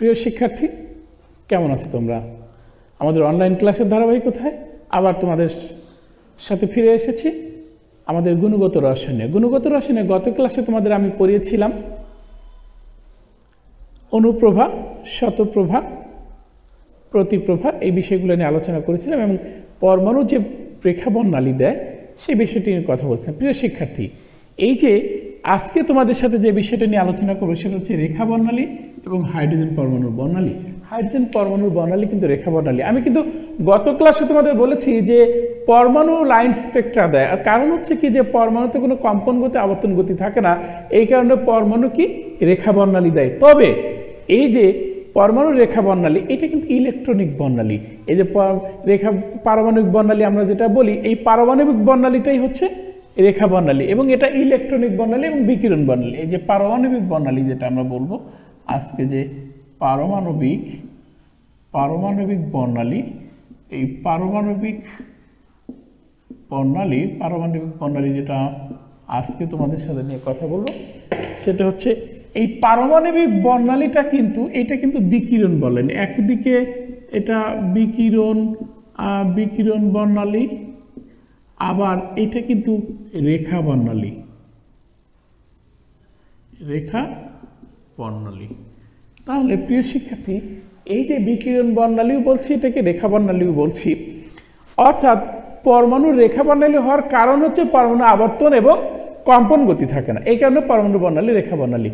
প্রিয় শিক্ষার্থী, কেমন আছো তোমরা? আমাদের অনলাইন ক্লাসের ধারাবাহিকতায় আবার তোমাদের সাথে ফিরে এসেছি আমাদের গুণগত রসায়নে। গুণগত রসায়নে গত ক্লাসে তোমাদের আমি পড়িয়েছিলাম অনুপ্রভা, শতপ্রভা, প্রতিপ্রভা, এই বিষয়গুলো নিয়ে আলোচনা করেছিলাম এবং পরমাণু যে রেখা বর্ণালী দেয় সেই বিষয়টি নিয়ে কথা বলছিলাম। প্রিয় শিক্ষার্থী, এই যে আজকে তোমাদের সাথে যে বিষয়টা নিয়ে আলোচনা করবো সেটা হচ্ছে রেখা বর্ণালী এবং হাইড্রোজেন পরমাণুর বর্ণালী। হাইড্রোজেন পরমাণুর বর্ণালী কিন্তু রেখা বর্ণালী। আমি কিন্তু গত ক্লাসে তোমাদের বলেছি যে পরমাণু লাইন স্পেকট্রা দেয়, আর কারণ হচ্ছে কি যে পরমাণুতে কোনো কম্পন গতি আবর্তন গতি থাকে না, এই কারণে পরমাণু কি রেখা বর্ণালী দেয়। তবে এই যে পরমাণুর রেখা বর্ণালী এটা কিন্তু ইলেকট্রনিক বর্ণালী। এই যে রেখা পারমাণবিক বর্ণালী আমরা যেটা বলি, এই পারমাণবিক বর্ণালীটাই হচ্ছে রেখা বর্ণালী এবং এটা ইলেকট্রনিক বর্ণালী এবং বিকিরণ বর্ণালী। এই যে পারমাণবিক বর্ণালী যেটা আমরা বলবো আজকে, যে পারমাণবিক বর্ণালী, এই পারমাণবিক বর্ণালী যেটা আজকে তোমাদের সাথে নিয়ে কথা বলবো সেটা হচ্ছে এই পারমাণবিক বর্ণালীটা কিন্তু এটা কিন্তু বিকিরণ বলেন। একদিকে এটা বিকিরণ বর্ণালী, আবার এটা কিন্তু রেখা বর্ণালী। তাহলে প্রিয় শিক্ষার্থী, এই যে বিকিরণ বর্ণালীও বলছি, এটাকে রেখা বর্ণালীও বলছি। অর্থাৎ পরমাণুর রেখা বর্ণালী হওয়ার কারণ হচ্ছে পরমাণু আবর্তন এবং কম্পন গতি থাকে না, এই কারণে পরমাণু বর্ণালী রেখা বর্ণালী।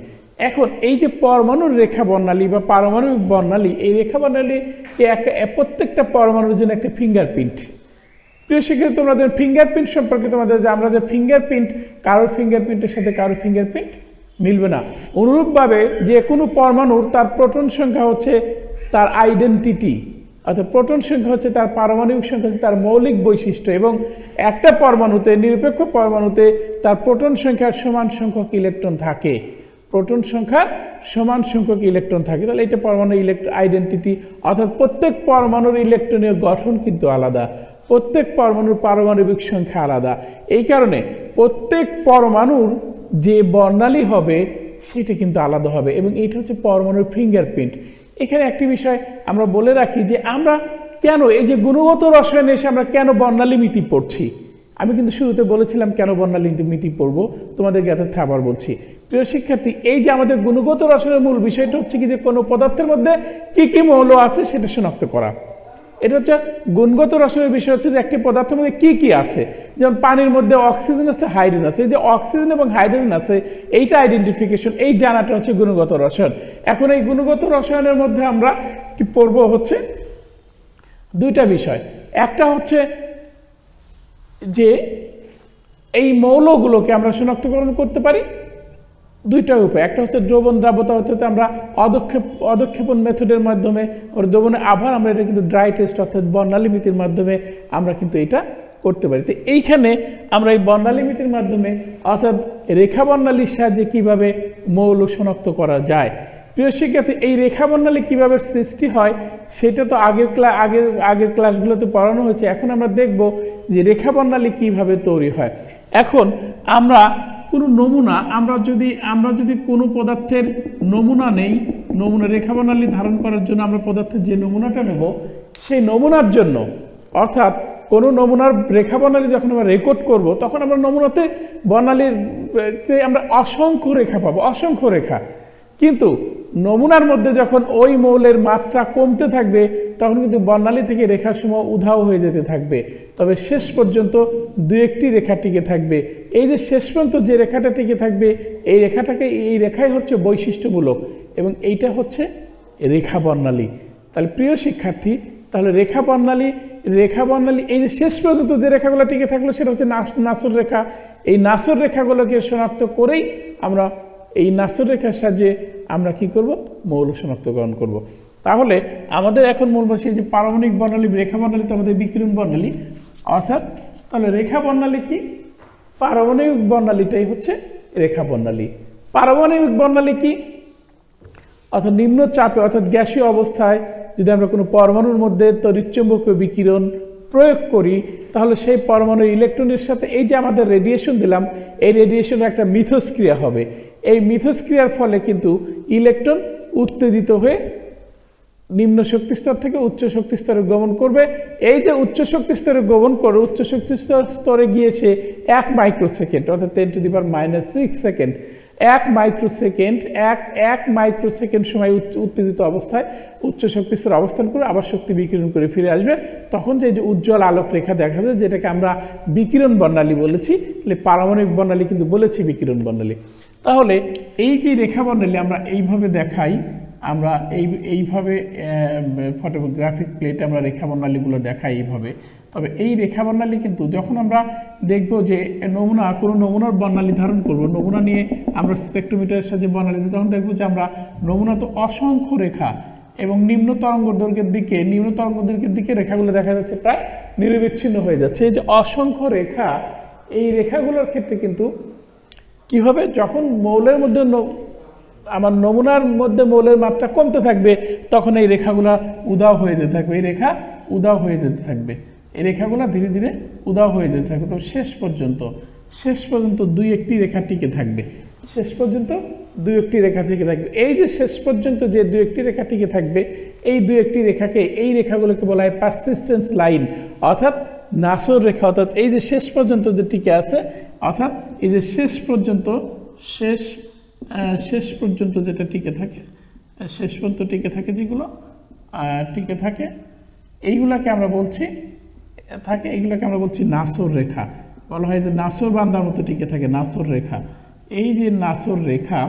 এখন এই যে পরমাণুর রেখা বর্ণালী বা পারমাণবিক বর্ণালী, এই রেখা বর্ণালী প্রত্যেকটা পরমাণুর জন্য একটা ফিঙ্গারপ্রিন্ট। প্রিয় শিক্ষার্থী, তোমাদের ফিঙ্গারপ্রিন্ট সম্পর্কে তোমাদের যে আমরা যে ফিঙ্গারপ্রিন্ট, কারোর ফিঙ্গারপ্রিন্টের সাথে কারোর ফিঙ্গারপ্রিন্ট মিলবে না। অনুরূপভাবে যে কোনো পরমাণুর তার প্রোটন সংখ্যা হচ্ছে তার আইডেন্টিটি, অর্থাৎ প্রোটন সংখ্যা হচ্ছে তার পারমাণবিক সংখ্যা হচ্ছে তার মৌলিক বৈশিষ্ট্য, এবং একটা পরমাণুতে, নিরপেক্ষ পরমাণুতে তার প্রোটন সংখ্যার সমান সংখ্যক ইলেকট্রন থাকে। প্রোটন সংখ্যা সমান সংখ্যক ইলেকট্রন থাকে, তাহলে এটা পরমাণু আইডেন্টিটি। অর্থাৎ প্রত্যেক পরমাণুর ইলেকট্রনের গঠন কিন্তু আলাদা, প্রত্যেক পরমাণুর পারমাণবিক সংখ্যা আলাদা। এই কারণে প্রত্যেক পরমাণুর যে বর্ণালী হবে সেটা কিন্তু আলাদা হবে, এবং এইটা হচ্ছে পরমাণুর ফিঙ্গারপ্রিন্ট। এখানে একটি বিষয় আমরা বলে রাখি যে আমরা কেন এই যে গুণগত রসায়নে এসে আমরা কেন বর্ণালী মিতি পড়ছি। আমি কিন্তু শুরুতে বলেছিলাম কেন বর্ণালী মিতি পড়বো, তোমাদের জ্ঞাতার্থে আবার বলছি। প্রিয় শিক্ষার্থী, এই যে আমাদের গুণগত রসায়নের মূল বিষয়টা হচ্ছে কি যে কোনো পদার্থের মধ্যে কি কি মৌল আছে সেটা শনাক্ত করা। এটা হচ্ছে গুণগত রসায়নের বিষয়, হচ্ছে যে একটি পদার্থের মধ্যে কি কি আছে। যেমন পানির মধ্যে অক্সিজেন আছে, হাইড্রোজেন আছে, এই যে অক্সিজেন এবং হাইড্রোজেন আছে এইটা আইডেন্টিফিকেশন, এই জানাটা হচ্ছে গুণগত রসায়ন। এখন এই গুণগত রসায়নের মধ্যে আমরা কি পড়বো হচ্ছে দুইটা বিষয়। একটা হচ্ছে যে এই মৌলগুলোকে আমরা শনাক্তকরণ করতে পারি দুইটা উপায়। একটা হচ্ছে দ্রবণ দ্রাব্যতা, অর্থাৎ আমরা অধক্ষেপণ মেথডের মাধ্যমে, দ্রবণের আবার আমরা এটা কিন্তু ড্রাই টেস্ট অর্থাৎ বর্ণালী মিতির মাধ্যমে আমরা কিন্তু এটা করতে পারি। তো এইখানে আমরা এই বর্ণালী মিতির মাধ্যমে অর্থাৎ রেখা বর্ণালীর সাহায্যে কিভাবে মৌল শনাক্ত করা যায়। প্রিয় শিক্ষার্থী, এই রেখা বর্ণালী কিভাবে সৃষ্টি হয় সেটা তো আগের ক্লাসগুলোতে পড়ানো হয়েছে। এখন আমরা দেখব যে রেখা বর্ণালী কিভাবে তৈরি হয়। এখন আমরা কোনো নমুনা, আমরা যদি কোনো পদার্থের নমুনা নেই, রেখা বর্ণালী ধারণ করার জন্য আমরা পদার্থের যে নমুনাটা নেব সেই নমুনার জন্য, অর্থাৎ কোনো নমুনার রেখা বর্ণালী যখন আমরা রেকর্ড করব তখন আমরা নমুনাতে বর্ণালীতে আমরা অসংখ্য রেখা পাবো, অসংখ্য রেখা। কিন্তু নমুনার মধ্যে যখন ওই মৌলের মাত্রা কমতে থাকবে তখন কিন্তু বর্ণালী থেকে রেখাসমূহ উধাও হয়ে যেতে থাকবে, তবে শেষ পর্যন্ত দু একটি রেখা টিকে থাকবে। এই যে শেষ পর্যন্ত যে রেখাটা টিকে থাকবে এই রেখাই হচ্ছে বৈশিষ্ট্যমূলক, এবং এইটা হচ্ছে রেখা বর্ণালী। তাহলে প্রিয় শিক্ষার্থী, তাহলে রেখা বর্ণালী এই যে শেষ পর্যন্ত যে রেখাগুলো টিকে থাকলো সেটা হচ্ছে নাসর রেখা। এই নাসর রেখাগুলোকে শনাক্ত করেই আমরা এই নাসর রেখার সাহায্যে আমরা কি করব, মৌল শনাক্তকরণ করব। তাহলে আমাদের এখন মূল বিষয় যে পারমাণবিক বর্ণালী, রেখা বর্ণালী তো আমাদের বিকিরণ বর্ণালী। অর্থাৎ তাহলে রেখা বর্ণালী কি, পারমাণবিক বর্ণালীটাই হচ্ছে রেখা বর্ণালী। পারমাণবিক বর্ণালী কি, অর্থাৎ নিম্ন চাপে অর্থাৎ গ্যাসীয় অবস্থায় যদি আমরা কোনো পরমাণুর মধ্যে তড়িৎচুম্বকীয় বিকিরণ প্রয়োগ করি তাহলে সেই পরমাণুর ইলেকট্রনের সাথে এই যে আমাদের রেডিয়েশন দিলাম, এই রেডিয়েশনের একটা মিথস্ক্রিয়া হবে। এই মিথস্ক্রিয়ার ফলে কিন্তু ইলেকট্রন উত্তেজিত হয়ে নিম্ন শক্তি স্তর থেকে উচ্চ শক্তি স্তরে গমন করবে। এই যে উচ্চ শক্তি স্তরে গমন করে উচ্চ শক্তি স্তরে গিয়ে সে 1 মাইক্রোসেকেন্ড অর্থাৎ 10⁻⁶ সেকেন্ড 1 মাইক্রোসেকেন্ড সময় উত্তেজিত অবস্থায় উচ্চ শক্তি স্তরে অবস্থান করে আবার শক্তি বিকিরণ করে ফিরে আসবে। তখন যে উজ্জ্বল আলোক রেখা দেখা যায়, যেটাকে আমরা বিকিরণ বর্ণালী বলেছি, তাহলে পারমাণবিক বর্ণালী কিন্তু বলেছি বিকিরণ বর্ণালী। তাহলে এই যে রেখা বর্ণালী আমরা এইভাবে দেখাই, আমরা এইভাবে ফটোগ্রাফিক প্লেটে আমরা রেখা বর্ণালীগুলো দেখাই এইভাবে। তবে এই রেখা বর্ণালী কিন্তু যখন আমরা দেখব যে কোনো নমুনার বর্ণালী ধারণ করব, নমুনা নিয়ে আমরা স্পেকট্রোমিটারের সাহায্যে বর্ণালী দিই, তখন দেখব যে আমরা নমুনা তো অসংখ্য রেখা এবং নিম্ন তরঙ্গ দৈর্ঘ্যের দিকে রেখাগুলো দেখা যাচ্ছে প্রায় নিরবিচ্ছিন্ন হয়ে যাচ্ছে। এই যে অসংখ্য রেখা, এই রেখাগুলোর ক্ষেত্রে কিন্তু কি হবে, যখন মৌলের মধ্যে আমার নমুনার মধ্যে মৌলের মাত্রা কমতে থাকবে তখন এই রেখাগুলো উধাও হয়ে যেতে থাকবে, এই রেখা উধাও হয়ে যেতে থাকবে, এই রেখাগুলো ধীরে ধীরে উধাও হয়ে যেতে থাকবে। তো শেষ পর্যন্ত 2-1টি রেখা টিকে থাকবে, শেষ পর্যন্ত 2-1টি রেখা টিকে থাকবে। এই যে শেষ পর্যন্ত যে 2-1টি রেখা টিকে থাকবে, এই 2-1টি রেখাকে, এই রেখাগুলোকে বলা হয় পারসিস্টেন্স লাইন অর্থাৎ নাসর রেখা। অর্থাৎ এই যে শেষ পর্যন্ত যে টিকে আছে, অর্থাৎ এই যে শেষ পর্যন্ত যেটা টিকে থাকে, শেষ পর্যন্ত টিকে থাকে, যেগুলো টিকে থাকে এইগুলাকে আমরা বলছি নাসর রেখা। বলা হয় যে নাসর বান্ধার মতো টিকে থাকে, নাসর রেখা। এই যে নাসর রেখা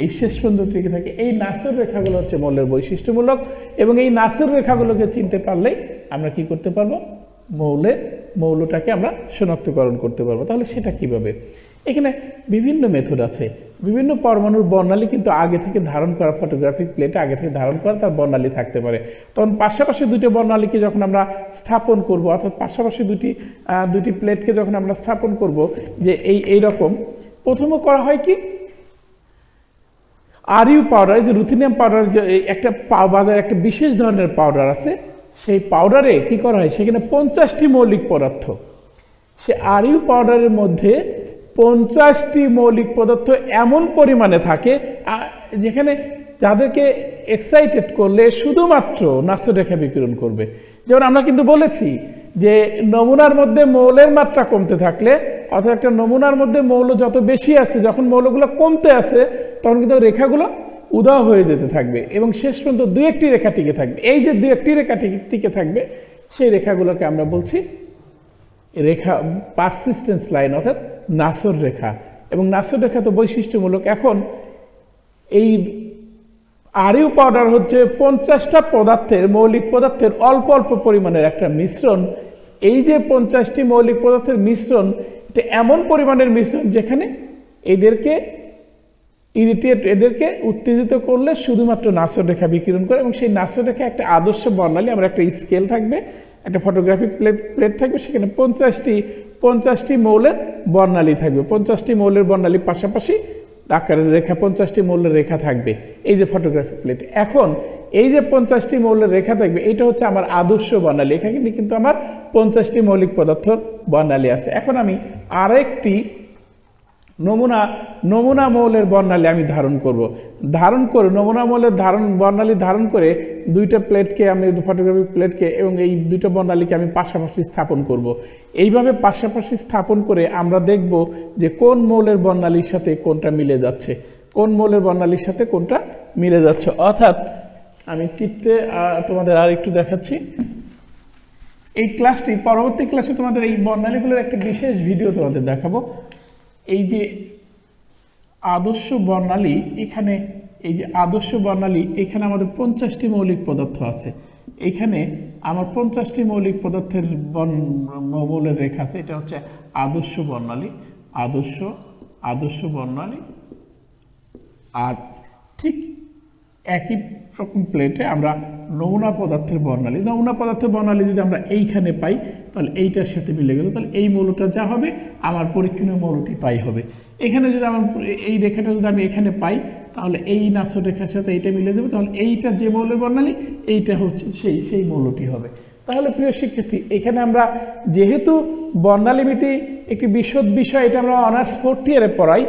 এই শেষ পর্যন্ত টিকে থাকে, এই নাসর রেখাগুলো হচ্ছে মৌলের বৈশিষ্ট্যমূলক। এবং এই নাসর রেখাগুলোকে চিনতে পারলেই আমরা কি করতে পারবো, মৌলটাকে আমরা শনাক্তকরণ করতে পারবো। তাহলে সেটা কিভাবে? এখানে বিভিন্ন মেথড আছে, বিভিন্ন পরমাণুর বর্ণালী কিন্তু আগে থেকে ধারণ করা, ফটোগ্রাফিক প্লেটে আগে থেকে ধারণ করা তার বর্ণালী থাকতে পারে। তখন পাশাপাশি দুটো বর্ণালীকে যখন আমরা স্থাপন করব, অর্থাৎ পাশাপাশি দুটি প্লেটকে যখন আমরা স্থাপন করব, যে এইরকম প্রথমে করা হয় কি, আরইউ পাউডার, যে রুথিনিয়াম পাউডার, যে একটা বাজারে একটা বিশেষ ধরনের পাউডার আছে, সেই পাউডারে কি করা হয়, সেখানে 50টি মৌলিক পদার্থ, সে আরইউ পাউডারের মধ্যে 50টি মৌলিক পদার্থ এমন পরিমাণে থাকে যেখানে যাদেরকে এক্সাইটেড করলে শুধুমাত্র নাসর রেখা বিকিরণ করবে। যেমন আমরা কিন্তু বলেছি যে নমুনার মধ্যে মৌলের মাত্রা কমতে থাকলে, অর্থাৎ একটা নমুনার মধ্যে মৌল যত বেশি আছে, যখন মৌলগুলো কমতে আসে তখন কিন্তু রেখাগুলো উধাও হয়ে যেতে থাকবে এবং শেষ পর্যন্ত 2-1টি রেখা টিকে থাকবে। এই যে 2-1টি রেখা টিকে থাকবে, সেই রেখাগুলোকে আমরা বলছি রেখা পারসিস্টেন্স লাইন অর্থাৎ নাসর রেখা। এবং নাসর রেখা তো বৈশিষ্ট্যমূলক। এখন এই আরইউ পাউডার হচ্ছে 50টা মৌলিক পদার্থের অল্প অল্প পরিমাণের একটা মিশ্রণ। এই যে 50টি মৌলিক পদার্থের মিশ্রণ, এটা এমন পরিমাণের মিশ্রণ যেখানে এদেরকে উত্তেজিত করলে শুধুমাত্র নাসর রেখা বিকিরণ করে। এবং সেই নাসর রেখা একটা আদর্শ বর্ণালী, আমরা একটা স্কেল থাকবে, একটা ফটোগ্রাফিক প্লেট থাকবে, সেখানে 50টি মৌলের বর্ণালী থাকবে, 50টি মৌলের বর্ণালী পাশাপাশি আকারের রেখা, 50টি মৌলের রেখা থাকবে এই যে ফটোগ্রাফিক প্লেটে। এখন এই যে 50টি মৌলের রেখা থাকবে, এটা হচ্ছে আমার আদর্শ বর্ণালী। এখানে কিন্তু আমার 50টি মৌলিক পদার্থর বর্ণালী আছে। এখন আমি আরেকটি নমুনা মৌলের বর্ণালী আমি ধারণ করে নমুনা মৌলের বর্ণালী ধারণ করে দুইটা প্লেটকে, আমি ফটোগ্রাফিক প্লেটকে এবং এই দুটো বর্ণালীকে আমি পাশাপাশি স্থাপন করব। এইভাবে পাশাপাশি স্থাপন করে আমরা দেখব যে কোন মৌলের বর্ণালীর সাথে কোনটা মিলে যাচ্ছে, অর্থাৎ আমি চিত্রে তোমাদের আর একটু দেখাচ্ছি। এই ক্লাসটি, পরবর্তী ক্লাসে তোমাদের এই বর্ণালীগুলোর একটা বিশেষ ভিডিও তোমাদের দেখাবো। এই যে আদর্শ বর্ণালী, এখানে এই যে আদর্শ বর্ণালী, এখানে আমাদের 50টি মৌলিক পদার্থ আছে। এখানে আমার 50টি মৌলিক পদার্থের মৌলের রেখা আছে। এটা হচ্ছে আদর্শ বর্ণালী, আদর্শ বর্ণালী। আর ঠিক একই রকম প্লেটে আমরা নমুনা পদার্থের বর্ণালী যদি আমরা এইখানে পাই, তাহলে এইটার সাথে মিলে গেল, তাহলে এই মৌলটা যা হবে আমার পরীক্ষণীয় মৌলটি পাই হবে। এখানে যদি আমার এই রেখাটা যদি আমি এখানে পাই, তাহলে এই নাসর রেখার সাথে এইটা মিলে যাবে, তাহলে এইটা যে মৌলের বর্ণালী, এইটা হচ্ছে সেই মৌলটি হবে। তাহলে প্রিয় শিক্ষার্থী, এখানে আমরা যেহেতু বর্ণালীমিতি একটি বিশদ বিষয়, এটা আমরা অনার্স 4th ইয়ারে পড়াই,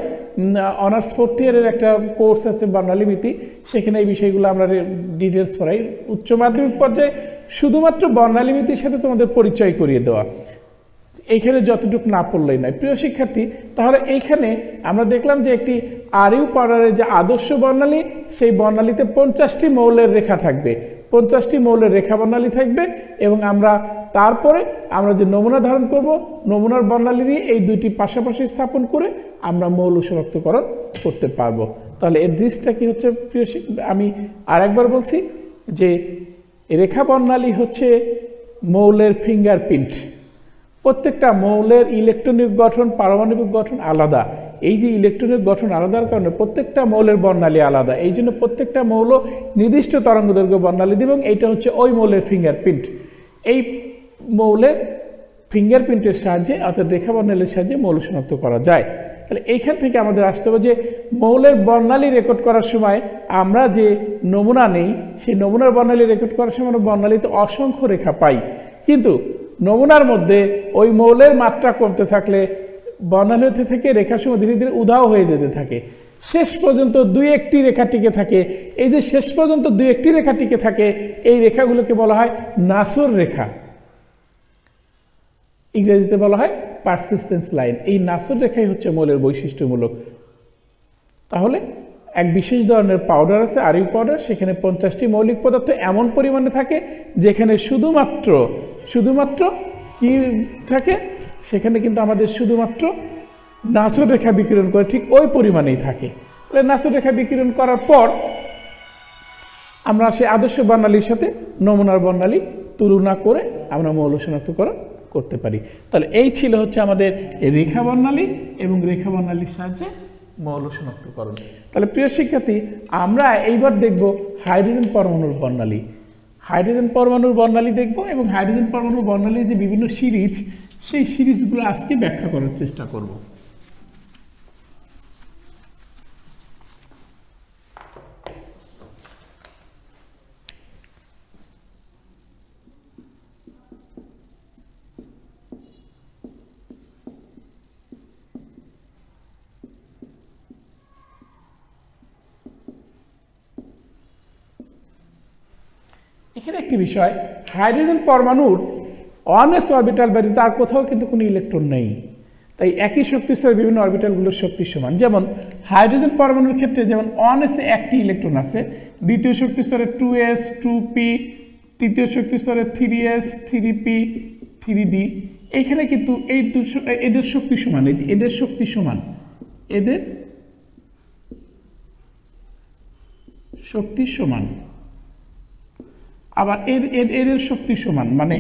অনার্স 4th ইয়ারের একটা কোর্স আছে বর্ণালীমিতি, সেখানে এই বিষয়গুলো আমরা ডিটেলস পড়াই। উচ্চ মাধ্যমিক পর্যায়ে শুধুমাত্র বর্ণালীমিতির সাথে তোমাদের পরিচয় করিয়ে দেওয়া, এইখানে যতটুকু না পড়লেই নয়। প্রিয় শিক্ষার্থী, তাহলে এইখানে আমরা দেখলাম যে একটি আরইউ পাউডারের যে আদর্শ বর্ণালী, সেই বর্ণালীতে 50টি মৌলের রেখা থাকবে, 50টি মৌলের রেখা বর্ণালী থাকবে, এবং তারপরে আমরা যে নমুনা ধারণ করব, নমুনার বর্ণালী নিয়ে এই দুইটি পাশাপাশি স্থাপন করে আমরা মৌল শনাক্তকরণ করতে পারবো। তাহলে এর জিনিসটা কি হচ্ছে প্রিয় আমি আরেকবার বলছি যে রেখা বর্ণালী হচ্ছে মৌলের ফিঙ্গারপ্রিন্ট। প্রত্যেকটা মৌলের ইলেকট্রনিক গঠন, পারমাণবিক গঠন আলাদা। এই যে ইলেকট্রনিক গঠন আলাদার কারণে প্রত্যেকটা মৌলের বর্ণালী আলাদা, এই জন্য প্রত্যেকটা মৌল নির্দিষ্ট তরঙ্গদৈর্ঘ্য বর্ণালী দিবে, এবং এইটা হচ্ছে ওই মৌলের ফিঙ্গারপ্রিন্ট। এই মৌলের ফিঙ্গারপ্রিন্টের সাহায্যে অর্থাৎ রেখা বর্ণালীর সাহায্যে মৌল শনাক্ত করা যায়। তাহলে এইখান থেকে আমাদের আসতে হবে যে মৌলের বর্ণালী রেকর্ড করার সময় আমরা যে নমুনা নেই, সেই নমুনার বর্ণালী রেকর্ড করার সময় আমরা বর্ণালীতে অসংখ্য রেখা পাই, কিন্তু নমুনার মধ্যে ওই মৌলের মাত্রা কমতে থাকলে বর্ণালী থেকে রেখাসমূহ ধীরে ধীরে উধাও হয়ে যেতে থাকে, শেষ পর্যন্ত 2-1টি রেখা টিকে থাকে। এই যে শেষ পর্যন্ত 2-1টি রেখা টিকে থাকে, এই রেখাগুলোকে বলা হয় নাসর রেখা, ইংরেজিতে বলা হয় পারসিস্টেন্স লাইন। এই নাসর রেখাই হচ্ছে মৌলের বৈশিষ্ট্যমূলক। তাহলে এক বিশেষ ধরনের পাউডার আছে আরইউ পাউডার, সেখানে 50টি মৌলিক পদার্থ এমন পরিমাণে থাকে যেখানে শুধুমাত্র কি থাকে, সেখানে কিন্তু আমাদের শুধুমাত্র নাসর রেখা বিকিরণ করে ঠিক ওই পরিমাণেই থাকে। তাহলে নাসর রেখা বিকিরণ করার পর আমরা সেই আদর্শ বর্ণালীর সাথে নমুনার বর্ণালী তুলনা করে আমরা মৌল শনাক্তকরণ করতে পারি। তাহলে এই ছিল হচ্ছে আমাদের রেখা বর্ণালী এবং রেখা বর্ণালীর সাহায্যে মৌল শনাক্তকরণ। তাহলে প্রিয় শিক্ষার্থী, আমরা এইবার দেখব হাইড্রোজেন পরমাণুর বর্ণালী। হাইড্রোজেন পরমাণুর বর্ণালী দেখব, এবং হাইড্রোজেন পরমাণুর বর্ণালীর যে বিভিন্ন সিরিজ, সেই সিরিজগুলো আজকে ব্যাখ্যা করার চেষ্টা করব। এখানে একটি বিষয়, হাইড্রোজেন পরমাণুর অনএস অরবিটাল ব্যতীত আর কোথাও কিন্তু কোনো ইলেকট্রন নেই, তাই একই শক্তি স্তরে বিভিন্ন অরবিটালগুলোর শক্তি সমান। যেমন হাইড্রোজেন পরমাণুর ক্ষেত্রে যেমন অনএসে একটি ইলেকট্রন আছে, দ্বিতীয় শক্তি স্তরে 2s 2p, তৃতীয় শক্তি স্তরে 3s 3p 3d। এইখানে কিন্তু এদের শক্তি সমান, এই যে এদের শক্তি সমান, এদের শক্তি সমান, আবার এদের শক্তি সমান। মানে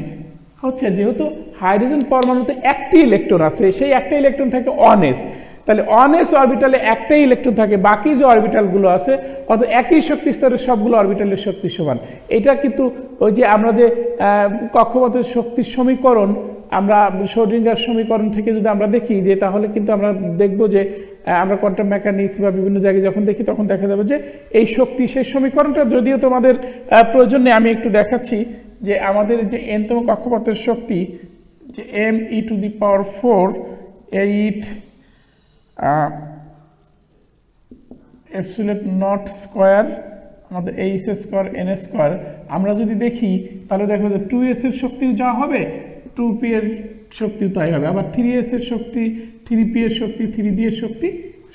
হচ্ছে যেহেতু হাইড্রোজেন পরমাণুতে একটি ইলেকট্রন আছে, সেই একটা ইলেকট্রন থাকে অনএস, তাহলে অনএস অরবিটালে একটাই ইলেকট্রন থাকে, বাকি যে অরবিটালগুলো আছে অর্থাৎ একই শক্তি স্তরের সবগুলো অরবিটালের শক্তি সমান। এটা কিন্তু ওই যে আমরা যে কক্ষপথের শক্তির সমীকরণ, আমরা শ্রোডিঙ্গার সমীকরণ থেকে যদি আমরা দেখি, যে তাহলে কিন্তু আমরা দেখব যে আমরা কোয়ান্টাম মেকানিক্স বা বিভিন্ন জায়গায় যখন দেখি তখন দেখা যাবে যে এই শক্তি, সেই সমীকরণটা যদিও তোমাদের প্রয়োজন নেই, আমি একটু দেখাচ্ছি যে আমাদের যে এনতম কক্ষপথের শক্তি, যে m⁴ 8 এপসিলন নট স্কোয়ার আমাদের h² n², আমরা যদি দেখি তাহলে দেখো যে 2s এর শক্তিও যা হবে, 2p এর শক্তিও তাই হবে, আবার 3s এর শক্তি, 3p এর শক্তি, 3d এর শক্তি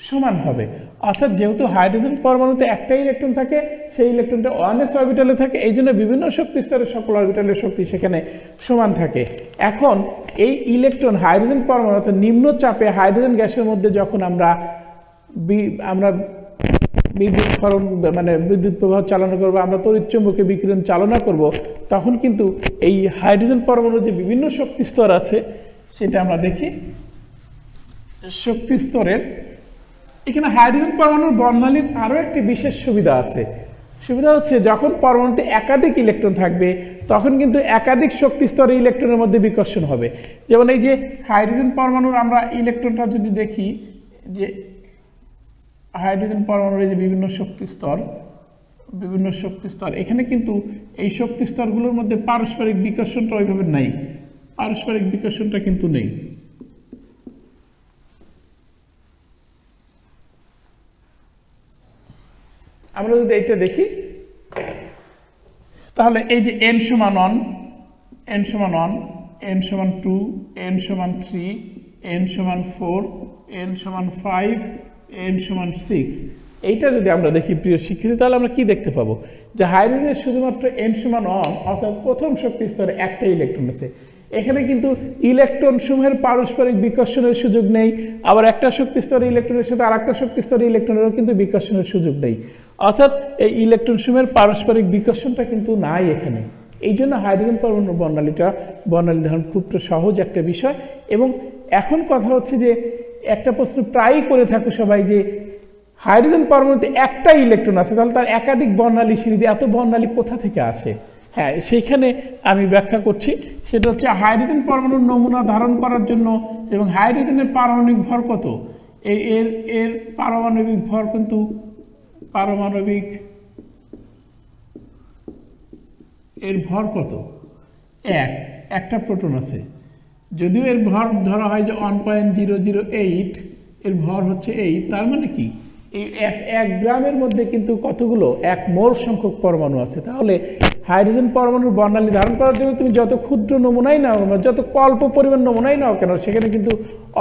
সমান হবে। অর্থাৎ যেহেতু হাইড্রোজেন পরমাণুতে একটাই ইলেকট্রন থাকে, সেই ইলেকট্রনটা 1s অরবিটালে থাকে, এই জন্য বিভিন্ন শক্তি স্তরের সকল অরবিটালের শক্তি সেখানে সমান থাকে। এখন এই ইলেকট্রন হাইড্রোজেন পরমাণু অর্থাৎ নিম্ন চাপে হাইড্রোজেন গ্যাসের মধ্যে যখন আমরা বিদ্যুৎ প্রবাহ চালনা করব, আমরা তড়িৎচুম্বকীয় বিকিরণ চালনা করব, তখন কিন্তু এই হাইড্রোজেন পরমাণুর যে বিভিন্ন শক্তি স্তর আছে সেটা আমরা দেখি। শক্তি স্তরের এখানে হাইড্রোজেন পরমাণুর বর্ণালীর আরও একটি বিশেষ সুবিধা আছে। সুবিধা হচ্ছে যখন পরমাণুতে একাধিক ইলেকট্রন থাকবে তখন কিন্তু একাধিক শক্তি স্তরে ইলেকট্রনের মধ্যে বিকর্ষণ হবে। যেমন এই যে হাইড্রোজেন পরমাণুর আমরা ইলেকট্রনটা যদি দেখি, যে হাইড্রোজেন পরমাণুর এই যে বিভিন্ন শক্তি স্তর, এখানে কিন্তু এই শক্তি স্তরগুলোর মধ্যে পারস্পরিক বিকর্ষণটা ওইভাবে নাই, পারস্পরিক বিকর্ষণটা কিন্তু নেই। আমরা যদি এইটা দেখি তাহলে এই যে n সমান 1, n সমান 1, n সমান 2, n সমান 3, n সমান 4, n সমান 5, n সমান 6, এইটা যদি আমরা দেখি প্রিয় শিক্ষার্থী, তাহলে আমরা কি দেখতে পাবো যে হাইড্রোজেনের শুধুমাত্র n সমান 1 অর্থাৎ প্রথম শক্তি স্তরে একটা ইলেকট্রন আছে। এখানে কিন্তু ইলেকট্রন সমূহের পারস্পরিক বিকর্ষণের সুযোগ নেই, আবার একটা শক্তি স্তরে ইলেকট্রনের সাথে আরেকটা শক্তি স্তরে ইলেকট্রনেরও কিন্তু বিকর্ষণের সুযোগ নেই, অর্থাৎ এই ইলেকট্রন সমূহের পারস্পরিক বিকর্ষণটা কিন্তু নাই এখানে। এই জন্য হাইড্রোজেন পরমাণুর বর্ণালী ধারণ খুব সহজ একটা বিষয়। এবং এখন কথা হচ্ছে যে একটা প্রশ্ন প্রায়ই করে থাকে সবাই যে হাইড্রোজেন পরমাণুতে একটা ইলেকট্রন আছে, তাহলে তার একাধিক বর্ণালী সিরিজ, এত বর্ণালী কোথা থেকে আসে? হ্যাঁ, সেইখানে আমি ব্যাখ্যা করছি। সেটা হচ্ছে হাইড্রোজেন পরমাণুর নমুনা ধারণ করার জন্য এবং হাইড্রোজেনের পারমাণবিক ভর কত, এর পারমাণবিক ভর কিন্তু এর ভর কত? একটা প্রোটন আছে, যদিও এর ভর ধরা হয় যে 1.008, এর ভর হচ্ছে 8, তার মানে কি এই এক গ্রামের মধ্যে কিন্তু কতগুলো 1 মোল সংখ্যক পরমাণু আছে। তাহলে হাইড্রোজেন পরমাণুর বর্ণালী ধারণ করার জন্য তুমি যত ক্ষুদ্র নমুনাই নাও বা যত অল্প পরিমাণ নমুনাই নাও কেন, সেখানে কিন্তু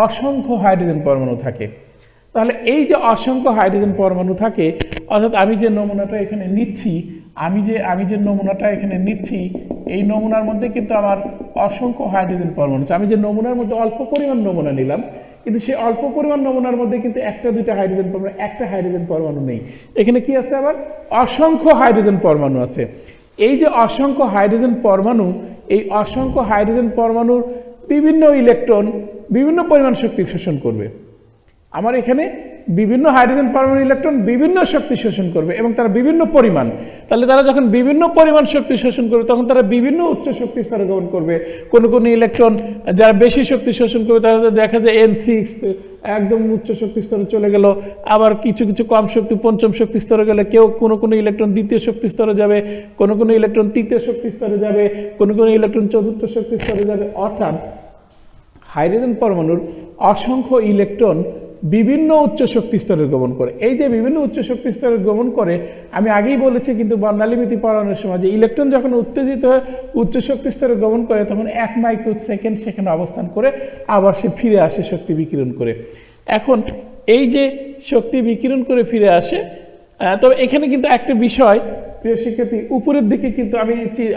অসংখ্য হাইড্রোজেন পরমাণু থাকে। তাহলে এই যে অসংখ্য হাইড্রোজেন পরমাণু থাকে, অর্থাৎ আমি যে নমুনাটা এখানে নিচ্ছি, এই নমুনার মধ্যে কিন্তু আমার অসংখ্য হাইড্রোজেন পরমাণু আছে। আমি যে নমুনার মধ্যে অল্প পরিমাণ নমুনা নিলাম, কিন্তু সেই অল্প পরিমাণ নমুনার মধ্যে কিন্তু একটা দুইটা হাইড্রোজেন পরমাণু, একটা হাইড্রোজেন পরমাণু নেই। এখানে কি আছে? আবার অসংখ্য হাইড্রোজেন পরমাণু আছে। এই যে অসংখ্য হাইড্রোজেন পরমাণু, এই অসংখ্য হাইড্রোজেন পরমাণুর বিভিন্ন ইলেকট্রন বিভিন্ন পরিমাণ শক্তি শোষণ করবে। আমার এখানে বিভিন্ন হাইড্রোজেন পরমাণু ইলেকট্রন বিভিন্ন শক্তি শোষণ করবে এবং তারা বিভিন্ন পরিমাণ। তাহলে তারা যখন বিভিন্ন পরিমাণ শক্তি শোষণ করবে, তখন তারা বিভিন্ন উচ্চ শক্তি স্তরে গমন করবে। কোনো ইলেকট্রন যারা বেশি শক্তি শোষণ করবে, তারা দেখা যায় N6 একদম উচ্চ শক্তি স্তরে চলে গেল, আবার কিছু কম শক্তি পঞ্চম শক্তি স্তরে গেলে কোনো ইলেকট্রন দ্বিতীয় শক্তি স্তরে যাবে, কোনো ইলেকট্রন তৃতীয় শক্তি স্তরে যাবে, কোনো ইলেকট্রন চতুর্থ শক্তি স্তরে যাবে। অর্থাৎ হাইড্রোজেন পরমাণুর অসংখ্য ইলেকট্রন বিভিন্ন উচ্চ শক্তি স্তরে গমন করে। এই যে বিভিন্ন উচ্চ শক্তি স্তরে গমন করে, আমি আগেই বলেছি কিন্তু বর্ণালীমিতি পড়ানোর সময় যে ইলেকট্রন যখন উত্তেজিত হয়ে উচ্চ শক্তি স্তরে গমন করে, তখন 1 মাইক্রোসেকেন্ড সেখানে অবস্থান করে আবার সে ফিরে আসে শক্তি বিকিরণ করে। এখন এই যে শক্তি বিকিরণ করে ফিরে আসে, তবে এখানে কিন্তু একটা বিষয় প্রিয় শিক্ষার্থী, উপরের দিকে কিন্তু আমি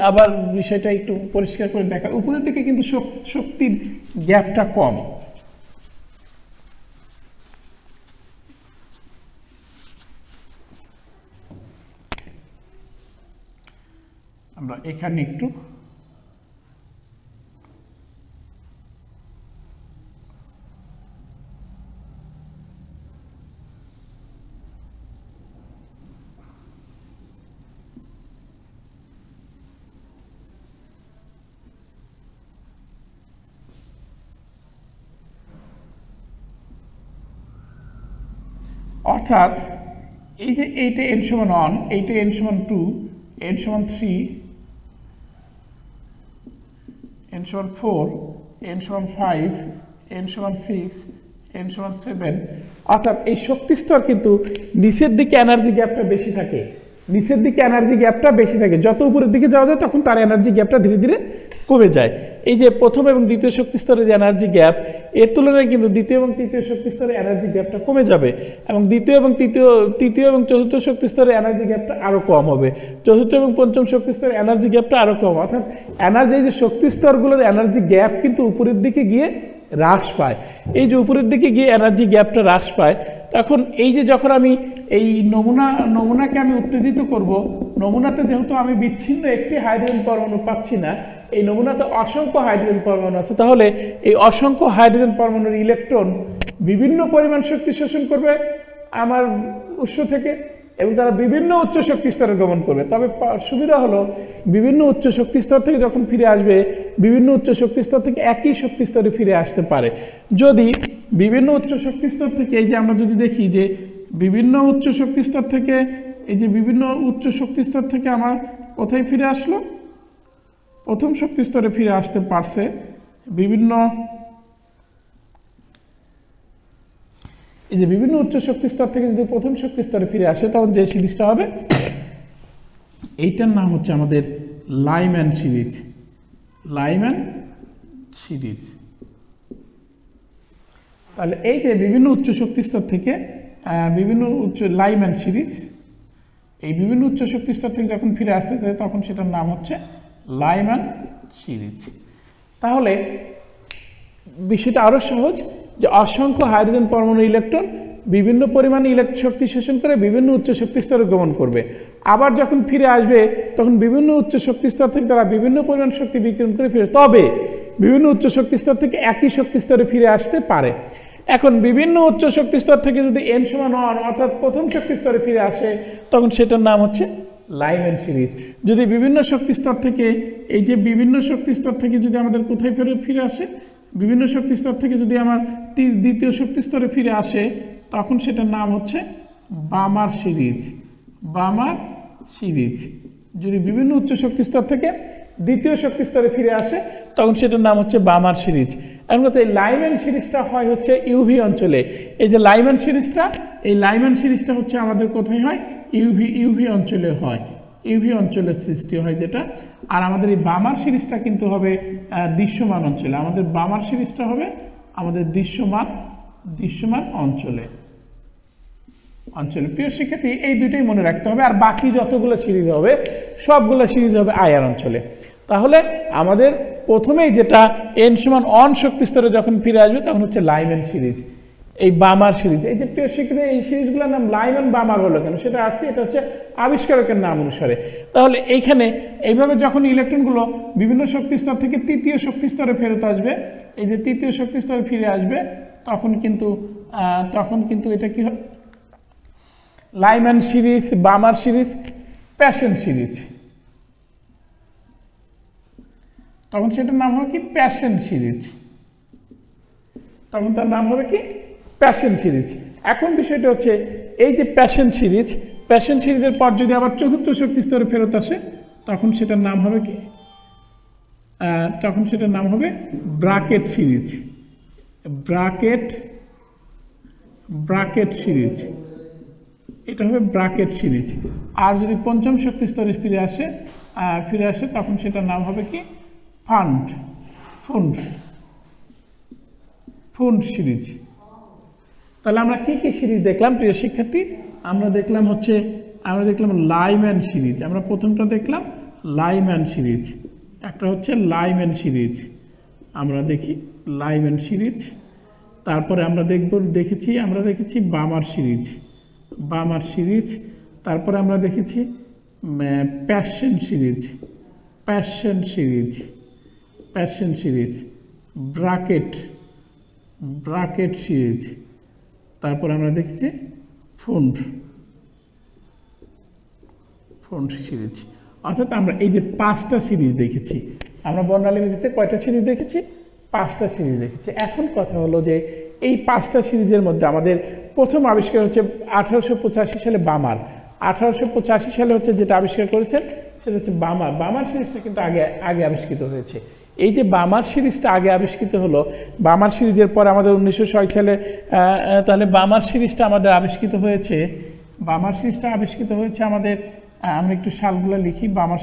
আবার বিষয়টা একটু পরিষ্কার করে দেখা, উপরের দিকে কিন্তু শক্তির গ্যাপটা কম। আমরা এখানে একটু অর্থাৎ এই যে এইটা n সমান 1, এইটা n সমান 2, n সমান 3, n সমান 4, n সমান 5, n সমান 6, n সমান 7, অর্থাৎ এই শক্তি স্তর কিন্তু নিচের দিকে এনার্জি গ্যাপটা বেশি থাকে। যত উপরের দিকে যাওয়া যায় তখন তার এনার্জি গ্যাপটা ধীরে ধীরে কমে যায়। এই যে প্রথম এবং দ্বিতীয় শক্তি স্তরে যে এনার্জি গ্যাপ, এর তুলনায় কিন্তু দ্বিতীয় এবং তৃতীয় শক্তি স্তরে এনার্জি গ্যাপটা কমে যাবে এবং তৃতীয় এবং চতুর্থ শক্তি স্তরে এনার্জি গ্যাপটা আরও কম হবে, চতুর্থ এবং পঞ্চম শক্তি স্তরে এনার্জি গ্যাপটা আরও কম। অর্থাৎ এই যে শক্তি স্তরগুলোর এনার্জি গ্যাপ কিন্তু উপরের দিকে গিয়ে হ্রাস পায়। এই যে উপরের দিকে গিয়ে এনার্জি গ্যাপটা হ্রাস পায়, তখন এই যে যখন আমি এই নমুনাকে আমি উত্তেজিত করব, নমুনাতে যেহেতু আমি বিচ্ছিন্ন একটি হাইড্রোজেন পরমাণু পাচ্ছি না, এই নমুনাতে অসংখ্য হাইড্রোজেন পরমাণু আছে, তাহলে এই অসংখ্য হাইড্রোজেন পরমাণুর ইলেকট্রন বিভিন্ন পরিমাণ শক্তি শোষণ করবে আমার উৎস থেকে এবং তারা বিভিন্ন উচ্চ শক্তি স্তরে গমন করবে। তবে সুবিধা হলো বিভিন্ন উচ্চ শক্তি স্তর থেকে যখন ফিরে আসবে, বিভিন্ন উচ্চ শক্তি স্তর থেকে একই শক্তি স্তরে ফিরে আসতে পারে। যদি বিভিন্ন উচ্চ শক্তি স্তর থেকে, এই যে আমরা যদি দেখি যে বিভিন্ন উচ্চ শক্তি স্তর থেকে, এই যে বিভিন্ন উচ্চ শক্তি স্তর থেকে আমার কোথায় ফিরে আসলো, প্রথম শক্তি স্তরে ফিরে আসতে পারছে। বিভিন্ন এই যে বিভিন্ন উচ্চ শক্তি স্তর থেকে যদি প্রথম শক্তি স্তরে ফিরে আসে তখন যে সিরিজটা হবে এইটার নাম হচ্ছে আমাদের লাইম্যান সিরিজ। Lyman series. তাহলে এই যে বিভিন্ন উচ্চ শক্তি স্তর থেকে বিভিন্ন লাইম্যান সিরিজ, এই বিভিন্ন উচ্চ শক্তি স্তর থেকে যখন ফিরে আসতে চায় তখন সেটার নাম হচ্ছে লাইম্যান সিরিজ। তাহলে বিষয়টা আরো সহজ, যে অসংখ্য হাইড্রোজেন পরমাণু ইলেকট্রন বিভিন্ন পরিমাণে শক্তি শোষণ করে বিভিন্ন উচ্চ শক্তি স্তরে গমন করবে, আবার যখন ফিরে আসবে তখন বিভিন্ন উচ্চ শক্তি স্তর থেকে তারা বিভিন্ন পরিমাণ শক্তি বিকিরণ করে ফিরে, তবে বিভিন্ন উচ্চ শক্তি স্তর থেকে একই শক্তি স্তরে ফিরে আসতে পারে। এখন বিভিন্ন উচ্চ শক্তি স্তর থেকে যদি n সমান 1 অর্থাৎ প্রথম শক্তি স্তরে ফিরে আসে তখন সেটার নাম হচ্ছে লাইম্যান সিরিজ। যদি বিভিন্ন শক্তি স্তর থেকে, এই যে বিভিন্ন শক্তি স্তর থেকে যদি আমাদের কোথায় ফিরে আসে, বিভিন্ন শক্তি স্তর থেকে যদি আমার দ্বিতীয় শক্তি স্তরে ফিরে আসে তখন সেটার নাম হচ্ছে বামার সিরিজ। Balmer series. যদি বিভিন্ন উচ্চ শক্তি স্তর থেকে দ্বিতীয় শক্তি স্তরে ফিরে আসে তখন সেটার নাম হচ্ছে বামার সিরিজ। এখন কথা, এই লাইম্যান সিরিজটা হয় হচ্ছে ইউভি অঞ্চলে। এই যে লাইম্যান সিরিজটা, এই লাইম্যান সিরিজটা হচ্ছে আমাদের কোথায় হয়? ইউভি অঞ্চলে হয়, ইউভি অঞ্চলের সৃষ্টি হয় যেটা। আর আমাদের এই বামার সিরিজটা কিন্তু হবে দৃশ্যমান অঞ্চলে। আমাদের বামার সিরিজটা হবে আমাদের দৃশ্যমান অঞ্চলে। প্রিয় শিক্ষার্থী, এই দুইটাই মনে রাখতে হবে, আর বাকি যতগুলো সিরিজ হবে সবগুলো সিরিজ হবে আইআর অঞ্চলে। তাহলে আমাদের প্রথমেই যেটা n সমান 1 শক্তি স্তরে যখন ফিরে আসবে তখন হচ্ছে লাইম্যান সিরিজ, এই বামার সিরিজ। এই যে প্রিয় শিক্ষার্থী, এই সিরিজগুলোর নাম লাইম্যান বামার হলো কেন সেটা আসছে, এটা হচ্ছে আবিষ্কারকের নাম অনুসারে। তাহলে এইখানে এইভাবে যখন ইলেকট্রনগুলো বিভিন্ন শক্তি স্তর থেকে তৃতীয় শক্তি স্তরে ফেরত আসবে, এই যে তৃতীয় শক্তি স্তরে ফিরে আসবে তখন কিন্তু এটা কি হবে? Lyman series, Balmer series, Paschen series. তখন সেটার নাম হবে কি? Paschen series. তখন তার নাম হবে কি? Paschen series. এখন বিষয়টা হচ্ছে এই যে প্যাশন সিরিজের পর যদি আবার চতুর্থ শক্তি স্তরে ফেরত আসে তখন সেটার নাম হবে কি? তখন সেটার নাম হবে ব্রাকেট সিরিজ। ব্রাকেট সিরিজ, এটা হবে ব্রাকেট সিরিজ। আর যদি পঞ্চম শক্তি স্তরে ফিরে আসে তখন সেটার নাম হবে কি? ফুন্ড সিরিজ। তাহলে আমরা কি কি সিরিজ দেখলাম প্রিয় শিক্ষার্থী? আমরা দেখলাম লাইম্যান সিরিজ। আমরা প্রথমটা দেখলাম লাইম্যান সিরিজ, একটা হচ্ছে লাইম্যান সিরিজ। আমরা দেখি লাইম্যান সিরিজ। তারপরে আমরা দেখেছি বামার সিরিজ। তারপরে আমরা দেখেছি প্যাশন সিরিজ, ব্রাকেট সিরিজ। তারপরে আমরা দেখেছি ফুন্ড সিরিজ। অর্থাৎ আমরা এই যে 5টা সিরিজ দেখেছি। আমরা বর্ণালীতে কয়টা সিরিজ দেখেছি? 5টা সিরিজ দেখেছি। এখন কথা হলো যে এই 5টা সিরিজের মধ্যে আমাদের প্রথম আবিষ্কার হচ্ছে 1885 সালে বামার। 1885 সালে হচ্ছে যেটা আবিষ্কার করেছেন সেটা হচ্ছে বামার সিরিজটা কিন্তু আগে আবিষ্কৃত হয়েছে। এই যে বামার সিরিজটা আগে আবিষ্কৃত হলো, বামার সিরিজের পর আমাদের 1906 সালে তাহলে বামার সিরিজটা আমাদের আবিষ্কৃত হয়েছে আমাদের, আমরা একটু সালগুলো লিখি। বামার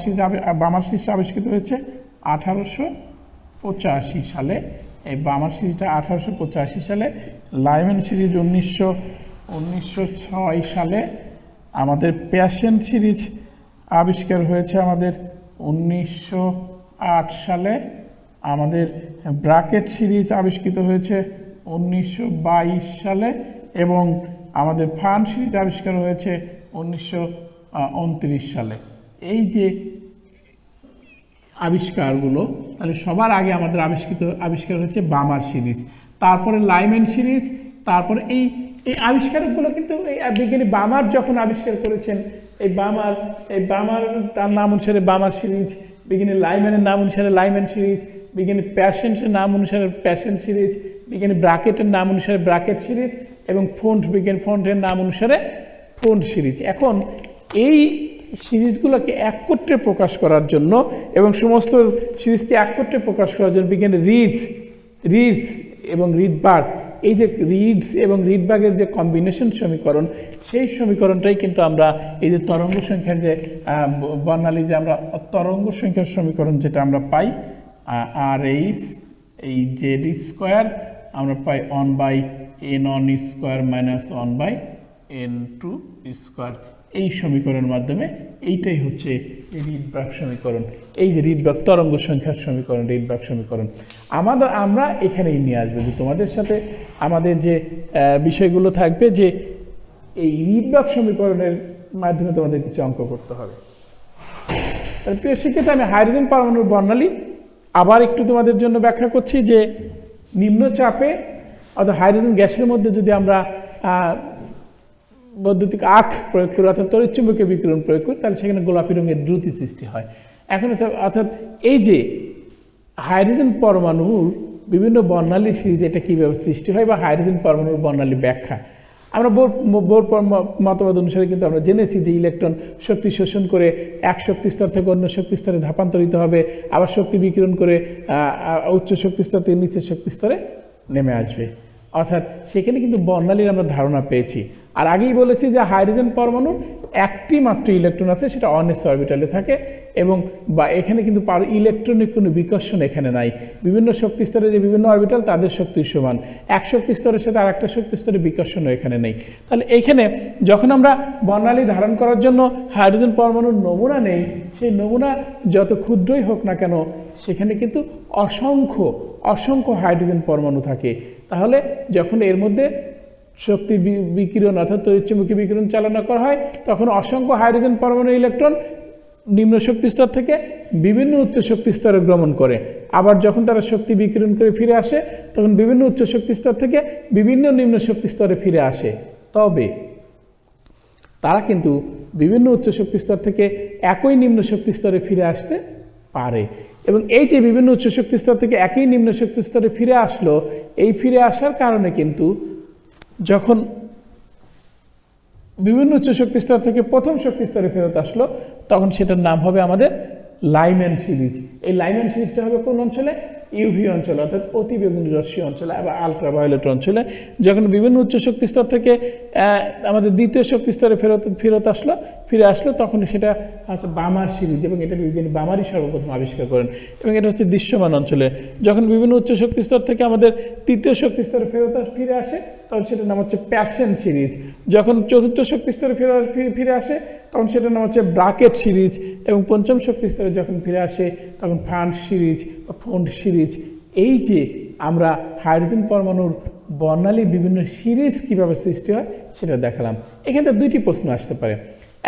সিরিজটা আবিষ্কৃত হয়েছে 1885 সালে। এই বামার সিরিজটা 1885 সালে। লাইম্যান সিরিজ 1906 সালে। আমাদের প্যাশন সিরিজ আবিষ্কার হয়েছে আমাদের 1908 সালে। আমাদের ব্রাকেট সিরিজ আবিষ্কৃত হয়েছে 1922 সালে এবং আমাদের ফান সিরিজ আবিষ্কার হয়েছে 1929 সালে। এই যে আবিষ্কারগুলো, তাহলে সবার আগে আমাদের আবিষ্কার হচ্ছে বামার সিরিজ, তারপরে লাইম্যান সিরিজ, তারপরে এই আবিষ্কারগুলো কিন্তু এই বিজ্ঞানী বামার যখন আবিষ্কার করেছেন, এই বামার তার নাম অনুসারে বামার সিরিজ, বিজ্ঞানী লাইম্যানের নাম অনুসারে লাইম্যান সিরিজ, বিজ্ঞানী প্যাশনের নাম অনুসারে প্যাশন সিরিজ, বিজ্ঞানী ব্রাকেটের নাম অনুসারে ব্রাকেট সিরিজ এবং ফন্টের নাম অনুসারে ফন্ট সিরিজ। এখন এই সিরিজগুলোকে একত্রে প্রকাশ করার জন্য এবং সমস্ত সিরিজকে একত্রে প্রকাশ করার জন্য বিজ্ঞানী রিজ এবং রিডবার্গ এই যে রিডস এবং রিডবাগের যে কম্বিনেশন সমীকরণ, সেই সমীকরণটাই কিন্তু আমরা এই যে তরঙ্গ সংখ্যার যে বর্ণালী যে আমরা তরঙ্গ সংখ্যার সমীকরণ যেটা আমরা পাই আর এইচ এই জেড স্কোয়ার আমরা পাই 1/n1 square minus 1/n2 square, এই সমীকরণের মাধ্যমে এইটাই হচ্ছে রিডবার্গ সমীকরণ। এই যে রিডবার্গ তরঙ্গ সংখ্যার সমীকরণ, রিডবার্গ সমীকরণ আমরা এখানেই নিয়ে আসবো যে তোমাদের সাথে আমাদের যে বিষয়গুলো থাকবে যে এই রিডবার্গ সমীকরণের মাধ্যমে তোমাদের কিছু অঙ্ক করতে হবে। প্রিয় শিক্ষার্থী, আমি হাইড্রোজেন পরমাণুর বর্ণালী আবার একটু তোমাদের জন্য ব্যাখ্যা করছি যে নিম্নচাপে অর্থাৎ হাইড্রোজেন গ্যাসের মধ্যে যদি আমরা বৈদ্যুতিক আর্ক প্রয়োগ করি অর্থাৎ তড়িৎচুম্বকীয় বিকিরণ প্রয়োগ করি, তাহলে সেখানে গোলাপি রঙের দ্রুতি সৃষ্টি হয়। এখন অর্থাৎ এই যে হাইড্রোজেন পরমাণুর বিভিন্ন বর্ণালী সিরিজ এটা কীভাবে সৃষ্টি হয় বা হাইড্রোজেন পরমাণুর বর্ণালী ব্যাখ্যা আমরা বোর মতবাদ অনুসারে কিন্তু আমরা জেনেছি যে ইলেকট্রন শক্তি শোষণ করে এক শক্তি স্তর থেকে অন্য শক্তি স্তরে ধাপান্তরিত হবে, আবার শক্তি বিকিরণ করে উচ্চ শক্তি স্তর থেকে নিচের শক্তি স্তরে নেমে আসবে। অর্থাৎ সেখানে কিন্তু বর্ণালীর আমরা ধারণা পেয়েছি। আর আগেই বলেছি যে হাইড্রোজেন পরমাণুর একটি মাত্র ইলেকট্রন আছে, সেটা অনএস অরবিটালে থাকে এবং বা এখানে কিন্তু ইলেকট্রনিক কোনো বিকর্ষণ এখানে নাই। বিভিন্ন শক্তি স্তরে যে বিভিন্ন অরবিটাল তাদের শক্তির সমান, এক শক্তি স্তরের সাথে আর একটা শক্তি স্তরে বিকর্ষণও এখানে নেই। তাহলে এইখানে যখন আমরা বর্ণালী ধারণ করার জন্য হাইড্রোজেন পরমাণুর নমুনা নেই, সেই নমুনা যত ক্ষুদ্রই হোক না কেন সেখানে কিন্তু অসংখ্য হাইড্রোজেন পরমাণু থাকে। তাহলে যখন এর মধ্যে শক্তি বিকিরণ অর্থাৎ তড়িৎচুম্বকীয় বিকিরণ চালনা করা হয়, তখন অসংখ্য হাইড্রোজেন পরমাণু ইলেকট্রন নিম্ন শক্তি স্তর থেকে বিভিন্ন উচ্চ শক্তি স্তরে গমন করে। আবার যখন তারা শক্তি বিকিরণ করে ফিরে আসে, তখন বিভিন্ন উচ্চ শক্তি স্তর থেকে বিভিন্ন নিম্ন শক্তি স্তরে ফিরে আসে। তবে তারা কিন্তু বিভিন্ন উচ্চ শক্তি স্তর থেকে একই নিম্ন শক্তি স্তরে ফিরে আসতে পারে। এবং এই যে বিভিন্ন উচ্চ শক্তি স্তর থেকে একই নিম্ন শক্তি স্তরে ফিরে আসলো, এই ফিরে আসার কারণে কিন্তু যখন বিভিন্ন উচ্চ শক্তি স্তর থেকে প্রথম শক্তি স্তরে ফেরত আসলো, তখন সেটার নাম হবে আমাদের লাইম্যান সিরিজ। এই লাইম্যান সিরিজটা হবে কোন অঞ্চলে? ইউভি অঞ্চলে অর্থাৎ অতিবেগুনি রশ্মি অঞ্চলে বা আলট্রাভায়োলেট অঞ্চলে। যখন বিভিন্ন উচ্চ শক্তি স্তর থেকে আমাদের দ্বিতীয় শক্তি স্তরে ফিরে আসলো তখন সেটা হচ্ছে বামার সিরিজ এবং এটা বিজ্ঞানী বামারই সর্বপ্রথম আবিষ্কার করেন এবং এটা হচ্ছে দৃশ্যমান অঞ্চলে। যখন বিভিন্ন উচ্চ শক্তি স্তর থেকে আমাদের তৃতীয় শক্তি স্তরে ফিরে আসে তখন সেটার নাম হচ্ছে প্যাকসেন সিরিজ। যখন চতুর্থ শক্তি স্তরে ফিরে আসে তখন সেটার নাম হচ্ছে ব্রাকেট সিরিজ এবং পঞ্চম শক্তি স্তরে যখন ফিরে আসে তখন ফান্ড সিরিজ বা ফন্ড সিরিজ। এই যে আমরা হাইড্রোজেন পরমাণুর বর্ণালীর বিভিন্ন সিরিজ কিভাবে সৃষ্টি হয় সেটা দেখালাম। এখানে দুইটি প্রশ্ন আসতে পারে।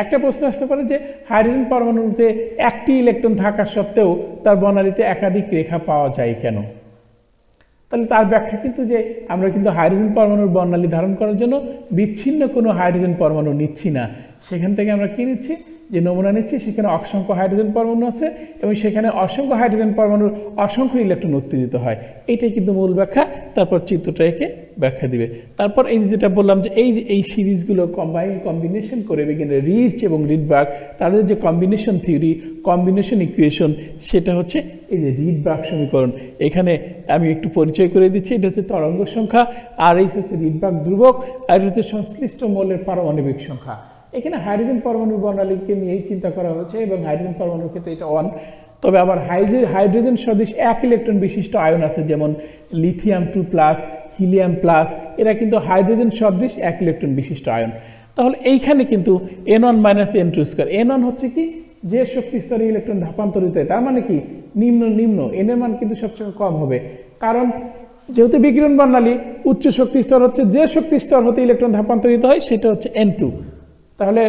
একটা প্রশ্ন আসতে পারে যে হাইড্রোজেন পরমাণুতে একটি ইলেকট্রন থাকা সত্ত্বেও তার বর্ণালীতে একাধিক রেখা পাওয়া যায় কেন? তাহলে তার ব্যাখ্যা কিন্তু যে আমরা কিন্তু হাইড্রোজেন পরমাণুর বর্ণালী ধারণ করার জন্য বিচ্ছিন্ন কোনো হাইড্রোজেন পরমাণু নিচ্ছি না। সেখান থেকে আমরা কি নিচ্ছি? যে নমুনা নিচ্ছি, সেখানে অসংখ্য হাইড্রোজেন পরমাণু আছে এবং সেখানে অসংখ্য হাইড্রোজেন পরমাণুর অসংখ্য ইলেকট্রন উত্তেজিত হয়। এইটাই কিন্তু মূল ব্যাখ্যা। তারপর চিত্রটা একে ব্যাখ্যা দিবে। তারপর এই যেটা বললাম যে এই সিরিজগুলো কম্বিনেশন করে বিজ্ঞানী রিডস এবং রিডবার্গ তাদের যে কম্বিনেশন থিওরি, কম্বিনেশন ইকুয়েশন, সেটা হচ্ছে এই যে রিডবার্গ সমীকরণ। এখানে আমি একটু পরিচয় করে দিচ্ছি। এটা হচ্ছে তরঙ্গ সংখ্যা, আর এই হচ্ছে রিডবার্গ ধ্রুবক, আর এটা হচ্ছে সংশ্লিষ্ট মৌলের পারমাণবিক সংখ্যা। এখানে হাইড্রোজেন পরমাণুর বর্ণালীকে নিয়েই চিন্তা করা হয়েছে এবং হাইড্রোজেন পরমাণুর ক্ষেত্রে এটা 1। তবে আবার হাইড্রোজেন সদৃশ 1 ইলেকট্রন বিশিষ্ট আয়ন আছে, যেমন লিথিয়াম 2+, হিলিয়াম প্লাস, এরা কিন্তু হাইড্রোজেন সদৃশ 1 ইলেকট্রন বিশিষ্ট আয়ন। তাহলে এইখানে কিন্তু n1 - n2 স্কয়ার। n1 হচ্ছে কি? যে শক্তি স্তরে ইলেকট্রন ধাপান্তরিত হয়, তার মানে কি নিম্ন n এর মান কিন্তু সবচেয়ে কম হবে, কারণ যেহেতু বিকিরণ বর্ণালী উচ্চ শক্তি স্তর হচ্ছে যে শক্তি স্তর হতে ইলেকট্রন ধাপান্তরিত হয় সেটা হচ্ছে n2। তাহলে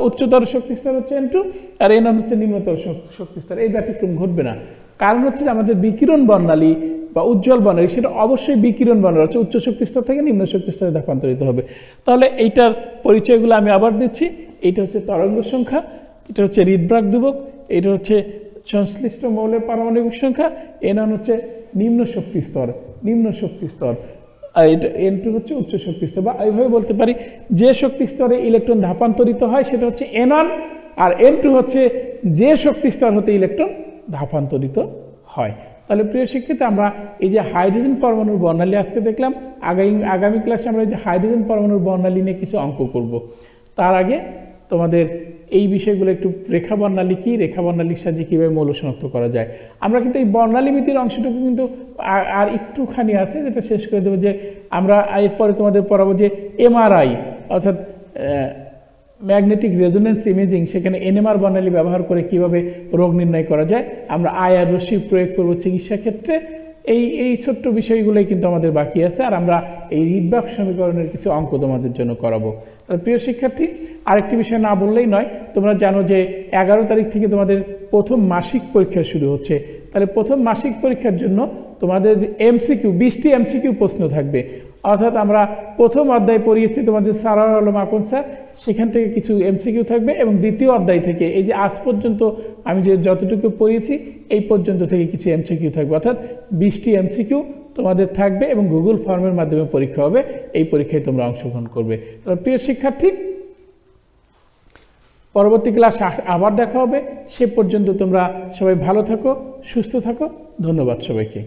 উচ্চতর শক্তি স্তর হচ্ছে n2 আর n1 হচ্ছে নিম্নতর শক্তি স্তর। এই ব্যতিক্রম ঘটবে না, কারণ হচ্ছে আমাদের বিকিরণ বর্ণালী বা উজ্জ্বল বর্ণালী সেটা অবশ্যই বিকিরণ বর্ণালী হচ্ছে উচ্চ শক্তি স্তর থেকে নিম্ন শক্তি স্তরে ধাপান্তরিত হবে। তাহলে এইটার পরিচয়গুলো আমি আবার দিচ্ছি। এইটা হচ্ছে তরঙ্গ সংখ্যা, এটা হচ্ছে রিডবার্গ ধ্রুবক, এটা হচ্ছে সংশ্লিষ্ট মৌলের পারমাণবিক সংখ্যা, n1 হচ্ছে নিম্ন শক্তি স্তর, আর এটা n2 হচ্ছে উচ্চ শক্তি স্তর। বা এইভাবে বলতে পারি যে শক্তি স্তরে ইলেকট্রন ধাপান্তরিত হয় সেটা হচ্ছে n1, আর n2 হচ্ছে যে শক্তি স্তর হতে ইলেকট্রন ধাপান্তরিত হয়। তাহলে প্রিয় শিক্ষার্থী, আমরা এই যে হাইড্রোজেন পরমাণুর বর্ণালী আজকে দেখলাম। আগামী ক্লাসে আমরা এই যে হাইড্রোজেন পরমাণুর বর্ণালী নিয়ে কিছু অঙ্ক করব। তার আগে তোমাদের এই বিষয়গুলো একটু রেখা বর্ণালী কি, রেখা বর্ণালীর সাহায্যে কীভাবে মৌল শনাক্ত করা যায়। আমরা কিন্তু এই বর্ণালী মিতির অংশটুকু কিন্তু আর একটুখানি আছে, যেটা শেষ করে দেবো। যে আমরা এরপরে তোমাদের পড়াবো যে এমআরআই অর্থাৎ ম্যাগনেটিক রেজোনেন্স ইমেজিং, সেখানে এনএমআর বর্ণালী ব্যবহার করে কিভাবে রোগ নির্ণয় করা যায়, আমরা আয়ার রশ্মি প্রয়োগ করব চিকিৎসা ক্ষেত্রে। এই ছোট্ট বিষয়গুলোই কিন্তু আমাদের বাকি আছে। আর আমরা এই রিডবার্গ সমীকরণের কিছু অঙ্ক তোমাদের জন্য করাবো। তাহলে প্রিয় শিক্ষার্থী, আরেকটি বিষয় না বললেই নয়, তোমরা জানো যে 11 তারিখ থেকে তোমাদের প্রথম মাসিক পরীক্ষা শুরু হচ্ছে। তাহলে প্রথম মাসিক পরীক্ষার জন্য তোমাদের এমসিকিউ 20টি এমসিকিউ প্রশ্ন থাকবে। অর্থাৎ আমরা প্রথম অধ্যায় পড়িয়েছি তোমাদের সারার আলম আকন স্যার, সেখান থেকে কিছু এমসিকিউ থাকবে, এবং দ্বিতীয় অধ্যায় থেকে এই যে আজ পর্যন্ত আমি যে যতটুকু পড়িয়েছি এই পর্যন্ত থেকে কিছু এমসিকিউ থাকবে। অর্থাৎ 20টি এমসিকিউ তোমাদের থাকবে এবং গুগল ফর্মের মাধ্যমে পরীক্ষা হবে। এই পরীক্ষায় তোমরা অংশগ্রহণ করবে। তবে প্রিয় শিক্ষার্থী, পরবর্তী ক্লাস আবার দেখা হবে। সে পর্যন্ত তোমরা সবাই ভালো থাকো, সুস্থ থাকো। ধন্যবাদ সবাইকে।